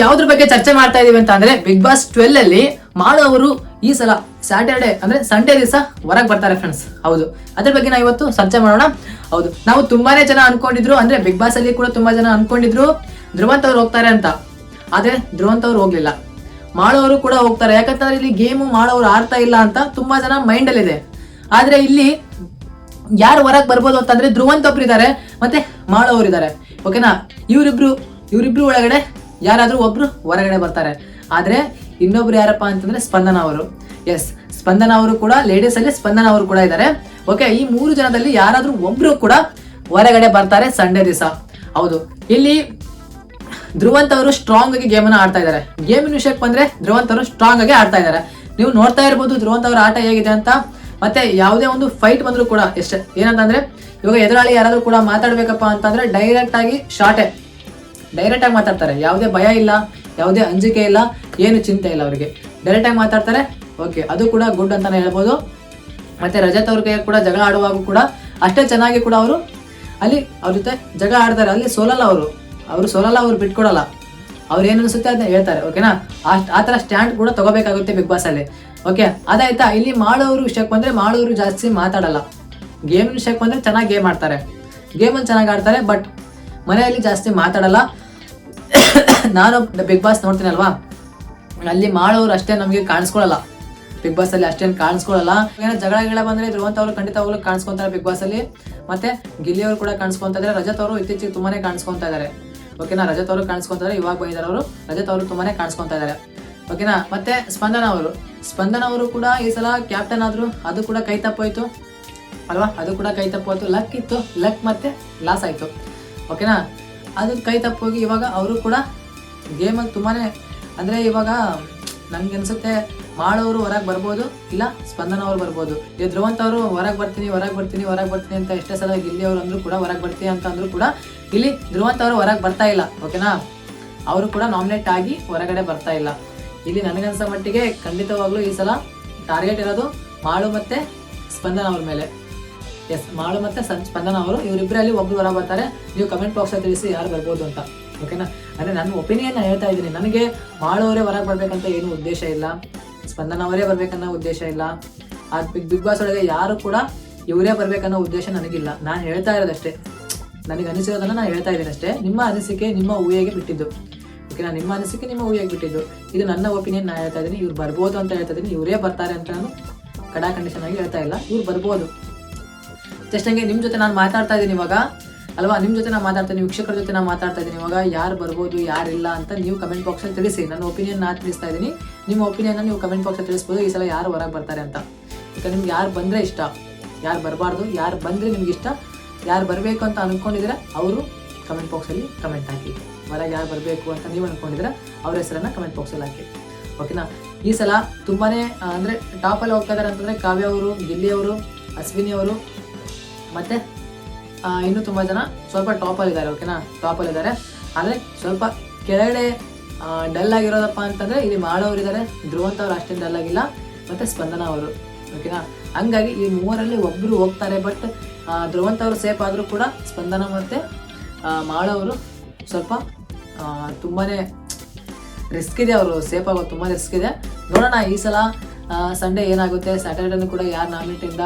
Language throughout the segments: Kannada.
ಯಾವ್ದ್ರ ಬಗ್ಗೆ ಚರ್ಚೆ ಮಾಡ್ತಾ ಇದೀವಿ ಅಂತ ಅಂದ್ರೆ ಬಿಗ್ ಬಾಸ್ 12 ಅಲ್ಲಿ ಮಾಳು ಅವರು ಈ ಸಲ ಸ್ಯಾಟರ್ಡೆ ಅಂದ್ರೆ ಸಂಡೇ ದಿವಸ ಹೊರಗೆ ಬರ್ತಾರೆ ಫ್ರೆಂಡ್ಸ್. ಹೌದು, ಅದ್ರ ಬಗ್ಗೆ ನಾವು ಇವತ್ತು ಚರ್ಚೆ ಮಾಡೋಣ. ಹೌದು, ನಾವು ತುಂಬಾನೇ ಜನ ಅನ್ಕೊಂಡಿದ್ರು, ಅಂದ್ರೆ ಬಿಗ್ ಬಾಸ್ ಅಲ್ಲಿ ಕೂಡ ತುಂಬಾ ಜನ ಅನ್ಕೊಂಡಿದ್ರು ಧ್ರುವಂತ್ ಅವ್ರು ಹೋಗ್ತಾರೆ ಅಂತ. ಆದ್ರೆ ಧ್ರುವಂತ್ ಅವ್ರು ಹೋಗ್ಲಿಲ್ಲ, ಮಾಳು ಅವರು ಕೂಡ ಹೋಗ್ತಾರೆ. ಯಾಕಂತಂದ್ರೆ ಇಲ್ಲಿ ಗೇಮು ಮಾಳು ಅವ್ರು ಆಡ್ತಾ ಇಲ್ಲ ಅಂತ ತುಂಬಾ ಜನ ಮೈಂಡ್ ಅಲ್ಲಿ ಇದೆ. ಆದ್ರೆ ಇಲ್ಲಿ ಯಾರು ಹೊರಗೆ ಬರ್ಬೋದು ಅಂತಂದ್ರೆ ಧ್ರುವಂತ್ ಒಬ್ರು ಇದಾರೆ, ಮತ್ತೆ ಮಾಳು ಅವ್ರು ಇದಾರೆ. ಓಕೆನಾ, ಇವ್ರಿಬ್ರು ಒಳಗಡೆ ಯಾರಾದ್ರೂ ಒಬ್ರು ಹೊರಗಡೆ ಬರ್ತಾರೆ. ಆದ್ರೆ ಇನ್ನೊಬ್ರು ಯಾರಪ್ಪ ಅಂತಂದ್ರೆ ಸ್ಪಂದನ ಅವರು. ಎಸ್, ಸ್ಪಂದನ ಅವರು ಕೂಡ, ಲೇಡೀಸ್ ಅಲ್ಲಿ ಸ್ಪಂದನ ಅವರು ಕೂಡ ಇದ್ದಾರೆ. ಓಕೆ, ಈ 3 ಜನದಲ್ಲಿ ಯಾರಾದ್ರೂ ಒಬ್ರು ಕೂಡ ಹೊರಗಡೆ ಬರ್ತಾರೆ ಸಂಡೇ ದಿವಸ. ಹೌದು, ಇಲ್ಲಿ ಧ್ರುವಂತ್ ಅವರು ಸ್ಟ್ರಾಂಗ್ ಆಗಿ ಗೇಮ್ ಅನ್ನ ಆಡ್ತಾ ಇದ್ದಾರೆ. ಗೇಮಿನ ವಿಷಯಕ್ಕೆ ಬಂದ್ರೆ ಧ್ರುವಂತ್ ಅವರು ಸ್ಟ್ರಾಂಗ್ ಆಗಿ ಆಡ್ತಾ ಇದ್ದಾರೆ. ನೀವು ನೋಡ್ತಾ ಇರ್ಬೋದು ಧ್ರುವಂತ್ ಅವರ ಆಟ ಹೇಗಿದೆ ಅಂತ. ಮತ್ತೆ ಯಾವುದೇ ಒಂದು ಫೈಟ್ ಬಂದ್ರು ಕೂಡ ಎಷ್ಟೇ ಏನಂತಂದ್ರೆ, ಇವಾಗ ಎದುರಾಳಿ ಯಾರಾದ್ರೂ ಕೂಡ ಮಾತಾಡ್ಬೇಕಪ್ಪ ಅಂತಂದ್ರೆ ಡೈರೆಕ್ಟ್ ಆಗಿ ಡೈರೆಕ್ಟ್ ಆಗಿ ಮಾತಾಡ್ತಾರೆ. ಯಾವುದೇ ಭಯ ಇಲ್ಲ, ಯಾವುದೇ ಅಂಜಿಕೆ ಇಲ್ಲ, ಏನು ಚಿಂತೆ ಇಲ್ಲ ಅವರಿಗೆ. ಡೈರೆಕ್ಟ್ ಆಗಿ ಮಾತಾಡ್ತಾರೆ. ಓಕೆ, ಅದು ಕೂಡ ಗುಡ್ ಅಂತಾನೆ ಹೇಳ್ಬೋದು. ಮತ್ತೆ ರಜತ್ ಅವ್ರಿಗೆ ಕೂಡ ಜಗಳ ಆಡುವಾಗ ಕೂಡ ಅಷ್ಟೇ ಚೆನ್ನಾಗಿ ಕೂಡ ಅವರು ಅಲ್ಲಿ ಅವ್ರ ಜೊತೆ ಜಗಳ ಆಡ್ತಾರೆ. ಅಲ್ಲಿ ಸೋಲಲ್ಲ ಅವರು ಸೋಲಲ್ಲ, ಅವ್ರು ಬಿಟ್ಕೊಡಲ್ಲ. ಅವ್ರು ಏನು ಅನ್ಸುತ್ತೆ ಅದನ್ನ ಹೇಳ್ತಾರೆ. ಓಕೆನಾ, ಆ ಥರ ಸ್ಟ್ಯಾಂಡ್ ಕೂಡ ತಗೋಬೇಕಾಗುತ್ತೆ ಬಿಗ್ ಬಾಸ್ ಅಲ್ಲಿ. ಓಕೆ, ಅದಾಯ್ತಾ. ಇಲ್ಲಿ ಮಾಡೋರು ವಿಷಯಕ್ಕೆ ಬಂದ್ರೆ ಮಾಡೋರು ಜಾಸ್ತಿ ಮಾತಾಡಲ್ಲ. ಗೇಮ್ ವಿಷಯಕ್ಕೆ ಬಂದ್ರೆ ಚೆನ್ನಾಗಿ ಗೇಮ್ ಆಡ್ತಾರೆ, ಗೇಮನ್ನು ಚೆನ್ನಾಗಿ ಆಡ್ತಾರೆ. ಬಟ್ ಮನೆಯಲ್ಲಿ ಜಾಸ್ತಿ ಮಾತಾಡಲ್ಲ. ನಾನು ಬಿಗ್ ಬಾಸ್ ನೋಡ್ತೀನಿ ಅಲ್ವಾ, ಅಲ್ಲಿ ಮಾಡೋರು ಅಷ್ಟೇ ನಮಗೆ ಕಾಣಿಸ್ಕೊಳ್ಳಲ್ಲ. ಬಿಗ್ ಬಾಸ್ ಅಲ್ಲಿ ಅಷ್ಟೇನು ಕಾಣಿಸ್ಕೊಳ್ಳಲ್ಲ. ಏನೋ ಜಗಳ ಬಂದ್ರೆ ಧ್ರುವಂತ್ ಅವರು ಖಂಡಿತವಾಗ್ಲೂ ಕಾಣಿಸ್ಕೊಂತಾರೆ ಬಿಗ್ ಬಾಸ್ ಅಲ್ಲಿ. ಮತ್ತೆ ಗಿಲ್ಲಿ ಅವರು ಕೂಡ ಕಾಣಿಸ್ಕೊಂತ ಇದ್ದಾರೆ. ರಜತ್ ಅವರು ಇತ್ತೀಚೆಗೆ ತುಂಬಾನೇ ಕಾಣಿಸ್ಕೊಂತ ಇದ್ದಾರೆ. ಓಕೆನಾ, ರಜತ್ ಅವರು ಕಾಣಿಸ್ಕೊಂತಾರೆ, ಇವಾಗ ಬಂದಿದ್ದಾರೆ ಅವರು. ರಜತ್ ಅವರು ತುಂಬಾನೇ ಕಾಣಿಸ್ಕೊಂತ ಇದ್ದಾರೆ. ಓಕೆನಾ, ಮತ್ತೆ ಸ್ಪಂದನ ಅವರು ಕೂಡ ಈ ಸಲ ಕ್ಯಾಪ್ಟನ್ ಆದ್ರು. ಅದು ಕೂಡ ಕೈ ತಪ್ಪೋಯ್ತು ಅಲ್ವಾ, ಅದು ಕೂಡ ಕೈ ತಪ್ಪೋಯ್ತು. ಲಕ್ ಇತ್ತು, ಲಕ್ ಮತ್ತೆ ಲಾಸ್ ಆಯ್ತು. ಓಕೆನಾ, ಅದು ಕೈ ತಪ್ಪೋಗಿ ಇವಾಗ ಅವರು ಕೂಡ ಗೇಮಲ್ಲಿ ತುಂಬಾನೇ, ಅಂದ್ರೆ ಇವಾಗ ನನ್ಗೆ ಅನ್ಸುತ್ತೆ ಮಾಡೋರು ಹೊರಗೆ ಬರ್ಬೋದು, ಇಲ್ಲ ಸ್ಪಂದನ ಅವ್ರು ಬರ್ಬೋದು. ಈ ಧ್ರುವಂತ್ ಅವರು ಹೊರಗೆ ಬರ್ತೀನಿ ಅಂತ ಎಷ್ಟೇ ಸಲ ಗಿಲ್ಲಿ ಅವರು ಅಂದ್ರು ಕೂಡ ಹೊರಗೆ ಬರ್ತೀನಿ ಅಂತ ಅಂದ್ರು ಕೂಡ ಇಲ್ಲಿ ಧ್ರುವಂತ್ ಅವರು ಹೊರಗೆ ಬರ್ತಾ ಇಲ್ಲ. ಓಕೆನಾ, ಅವರು ಕೂಡ ನಾಮಿನೇಟ್ ಆಗಿ ಹೊರಗಡೆ ಬರ್ತಾ ಇಲ್ಲ. ಇಲ್ಲಿ ನನಗನ್ಸೋ ಮಟ್ಟಿಗೆ ಖಂಡಿತವಾಗ್ಲೂ ಈ ಸಲ ಟಾರ್ಗೆಟ್ ಇರೋದು ಮಾಳು ಮತ್ತೆ ಸ್ಪಂದನ ಅವ್ರ ಮೇಲೆ. ಎಸ್, ಮಾಳು ಮತ್ತೆ ಸ್ಪಂದನ ಅವರು, ಇವರಿಬ್ಬರಲ್ಲಿ ಒಬ್ರು ಹೊರ ಬರ್ತಾರೆ. ನೀವು ಕಮೆಂಟ್ ಬಾಕ್ಸ್ ಅಲ್ಲಿ ತಿಳಿಸಿ ಯಾರು ಬರ್ಬೋದು ಅಂತ. ಓಕೆನಾ, ಅಂದ್ರೆ ನನ್ನ ಒಪಿನಿಯನ್ ಹೇಳ್ತಾ ಇದ್ದೀನಿ. ನನಗೆ ಮಾಳು ಅವರೇ ಹೊರಗೆ ಬರ್ಬೇಕಂತ ಏನು ಉದ್ದೇಶ ಇಲ್ಲ, ಸ್ಪಂದನ ಅವರೇ ಬರ್ಬೇಕನ್ನೋ ಉದ್ದೇಶ ಇಲ್ಲ. ಆ ಬಿಗ್ ಬಾಸ್ ಒಳಗೆ ಯಾರು ಕೂಡ ಇವರೇ ಬರ್ಬೇಕನ್ನೋ ಉದ್ದೇಶ ನನಗಿಲ್ಲ. ನಾನು ಹೇಳ್ತಾ ಇರೋದಷ್ಟೇ, ನನಗೆ ಅನಿಸಿರೋದನ್ನ ನಾನು ಹೇಳ್ತಾ ಇದ್ದೀನಿ ಅಷ್ಟೇ. ನಿಮ್ಮ ಅನಿಸಿಕೆ ನಿಮ್ಮ ಊಹೆಗೆ ಬಿಟ್ಟಿದ್ದು. ಓಕೆನಾ, ನಿಮ್ಮ ಅನಿಸಿಕೆ ನಿಮ್ಮ ಊಹೆಗೆ ಬಿಟ್ಟಿದ್ದು. ಇದು ನನ್ನ ಒಪಿನಿಯನ್ ನಾನು ಹೇಳ್ತಾ ಇದ್ದೀನಿ. ಇವ್ರು ಬರ್ಬೋದು ಅಂತ ಹೇಳ್ತಾ ಇದ್ದೀನಿ, ಇವರೇ ಬರ್ತಾರೆ ಅಂತ ನಾನು ಕಡಾ ಕಂಡೀಷನ್ ಆಗಿ ಹೇಳ್ತಾ ಇಲ್ಲ. ಇವ್ರು ಬರ್ಬೋದು. ಜಸ್ಟ್ ಹಂಗೆ ನಿಮ್ಮ ಜೊತೆ ನಾನು ಮಾತಾಡ್ತಾ ಇದ್ದೀನಿ ಇವಾಗ ಅಲ್ವಾ, ನಿಮ್ಮ ಜೊತೆ ನಾನು ಮಾತಾಡ್ತೀನಿ, ವೀಕ್ಷಕರ ಜೊತೆ ನಾನು ಮಾತಾಡ್ತಾ ಇದ್ದೀನಿ ಇವಾಗ. ಯಾರು ಬರ್ಬೋದು ಯಾರಿಲ್ಲ ಅಂತ ನೀವು ಕಮೆಂಟ್ ಬಾಕ್ಸಲ್ಲಿ ತಿಳಿಸಿ. ನನ್ನ ಒಪಿನಿಯನ್ ನಾನು ತಿಳಿಸ್ತಾ ಇದ್ದೀನಿ, ನಿಮ್ಮ ಒಪಿನಿಯನ್ ನೀವು ಕಮೆಂಟ್ ಬಾಕ್ಸಲ್ಲಿ ತಿಳಿಸ್ಬೋದು. ಈ ಸಲ ಯಾರು ಹೊರಗೆ ಬರ್ತಾರೆ ಅಂತ. ಈಗ ನಿಮ್ಗೆ ಯಾರು ಬಂದರೆ ಇಷ್ಟ, ಯಾರು ಬರಬಾರ್ದು, ಯಾರು ಬಂದರೆ ನಿಮ್ಗೆ ಇಷ್ಟ, ಯಾರು ಬರಬೇಕು ಅಂತ ಅಂದ್ಕೊಂಡಿದ್ರೆ ಅವರು ಕಮೆಂಟ್ ಬಾಕ್ಸಲ್ಲಿ ಕಮೆಂಟ್ ಹಾಕಿ. ಹೊರಗೆ ಯಾರು ಬರಬೇಕು ಅಂತ ನೀವು ಅಂದ್ಕೊಂಡಿದ್ರೆ ಅವ್ರ ಹೆಸರನ್ನು ಕಮೆಂಟ್ ಬಾಕ್ಸಲ್ಲಿ ಹಾಕಿ. ಓಕೆನಾ, ಈ ಸಲ ತುಂಬಾ ಅಂದರೆ ಟಾಪಲ್ಲಿ ಹೋಗ್ತಾ ಇದ್ದಾರೆ ಅಂತಂದರೆ ಕಾವ್ಯ ಅವರು, ಗಿಲ್ಲಿ ಅವರು, ಅಶ್ವಿನಿ ಅವರು, ಮತ್ತು ಇನ್ನೂ ತುಂಬ ಜನ ಸ್ವಲ್ಪ ಟಾಪಲ್ಲಿದ್ದಾರೆ. ಓಕೆನಾ, ಟಾಪಲ್ಲಿದ್ದಾರೆ. ಆದರೆ ಸ್ವಲ್ಪ ಕೆಳಗಡೆ ಡಲ್ ಆಗಿರೋದಪ್ಪ ಅಂತಂದರೆ ಇಲ್ಲಿ ಮಾಡೋರಿದ್ದಾರೆ. ಧ್ರುವಂತ್ ಅವರು ಅಷ್ಟೇನು ಡಲ್ ಆಗಿಲ್ಲ, ಮತ್ತು ಸ್ಪಂದನ ಅವರು. ಓಕೆನಾ, ಹಂಗಾಗಿ ಈ ಮೂವರಲ್ಲಿ ಒಬ್ಬರು ಹೋಗ್ತಾರೆ. ಬಟ್ ಧ್ರುವಂತ್ ಅವರು ಸೇಫ್ ಆದರೂ ಕೂಡ ಸ್ಪಂದನ ಮತ್ತು ಮಾಡೋರು ಸ್ವಲ್ಪ ತುಂಬಾ ರಿಸ್ಕ್ ಇದೆ. ಅವರು ಸೇಫ್ ಆಗೋದು ತುಂಬ ರಿಸ್ಕ್ ಇದೆ. ನೋಡೋಣ ಈ ಸಲ ಸಂಡೇ ಏನಾಗುತ್ತೆ. ಸ್ಯಾಟರ್ಡೇನೂ ಕೂಡ ಯಾರು ನಾಮಿನೇಟಿಂದ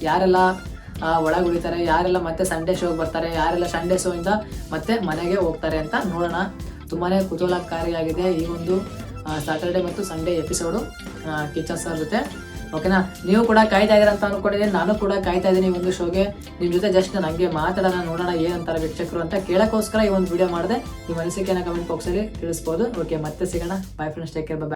ಯಾರೆಲ್ಲ ಒಳಗೆ ಉಳಿತಾರೆ, ಯಾರೆಲ್ಲ ಮತ್ತೆ ಸಂಡೇ ಶೋಗೆ ಬರ್ತಾರೆ, ಯಾರೆಲ್ಲ ಸಂಡೇ ಶೋ ಇಂದ ಮತ್ತೆ ಮನೆಗೆ ಹೋಗ್ತಾರೆ ಅಂತ ನೋಡೋಣ. ತುಂಬಾ ಕುತೂಹಲಕಾರಿಯಾಗಿದೆ ಈ ಒಂದು ಸ್ಯಾಟರ್ಡೇ ಮತ್ತು ಸಂಡೇ ಎಪಿಸೋಡು ಕಿಚ್ಚನ್ ಸರ್ ಜೊತೆ. ಓಕೆನಾ, ನೀವು ಕೂಡ ಕಾಯ್ತಾ ಇದ್ದೀರಾ ಅಂತ ಅಂದ್ಕೊಂಡಿದ್ದೀನಿ. ನಾನು ಕೂಡ ಕಾಯ್ತಾ ಇದ್ದೀನಿ ಈ ಒಂದು ಶೋಗೆ. ನಿಮ್ಮ ಜೊತೆ ಜಸ್ಟ್ ನನಗೆ ಮಾತಾಡೋಣ, ನೋಡೋಣ ಏನಂತಾರೆ ವೀಕ್ಷಕರು ಅಂತ ಕೇಳೋಕ್ಕೋಸ್ಕರ ಈ ಒಂದು ವಿಡಿಯೋ ಮಾಡಿದೆ. ನಿಮ್ಮ ಅನಿಸಿಕೆನ ಕಮೆಂಟ್ ಬಾಕ್ಸಲ್ಲಿ ತಿಳಿಸ್ಬೋದು. ಓಕೆ, ಮತ್ತೆ ಸಿಗೋಣ. By friends, take care, by.